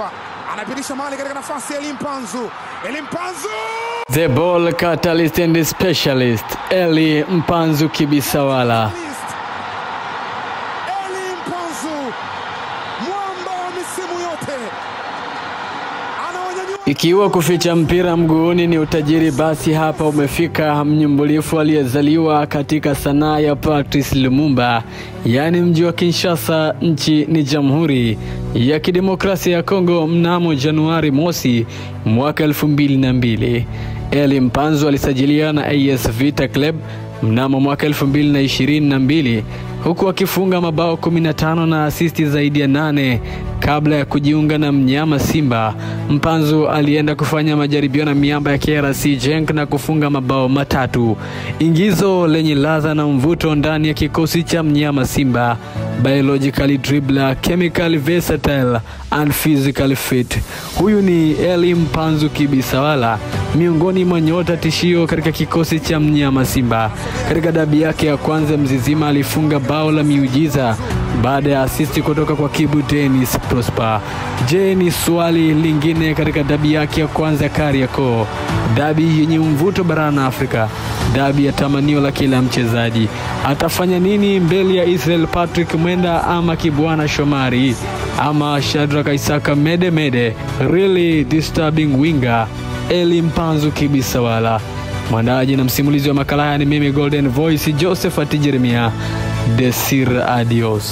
hapa. Anapitisha mali katika nafasi ya Eli Mpanzu. Eli Mpanzu! The ball catalyst and the specialist, Eli Mpanzu Kibisawala. Eli Mpanzu, mwamba wa misimu yote. Ikiwa kuficha mpira mguuni ni utajiri, basi hapa umefika mnyumbulifu aliyezaliwa katika sanaa ya Patrice Lumumba, yani mji wa Kinshasa, nchi ni Jamhuri ya Kidemokrasia ya Kongo, mnamo Januari mosi mwaka 2002. Eli Mpanzu alisajiliwa na AS Vita Club mnamo mwaka 2022, huku akifunga mabao 15 na asisti zaidi ya 8 kabla ya kujiunga na mnyama Simba. Mpanzu alienda kufanya majaribio na miamba ya KRC Genk na kufunga mabao 3. Ingizo lenye ladha na mvuto ndani ya kikosi cha mnyama Simba. Biologically dribbler, chemically versatile and physically fit. Huyu ni Eli Mpanzu Kibisawala, miongoni mwa nyota tishio katika kikosi cha mnyama Simba. Katika dabi yake ya kwanza Mzizima alifunga bao la miujiza baada ya asisti kutoka kwa Kibu Dennis Prosper. Je, ni swali lingine katika dabi yake ya kwanza Kariakoo, dabi yenye mvuto barani Afrika, dabi ya tamanio la kila mchezaji? Atafanya nini mbele ya Israel Patrick Mwenda ama Kibwana Shomari ama Shadrack Isaka Mede? Really disturbing winger Eli Mpanzu Kibisawala. Mwandaji na msimulizi wa makala haya ni mimi Golden Voice Joseph Ati Jeremia. Desir adios.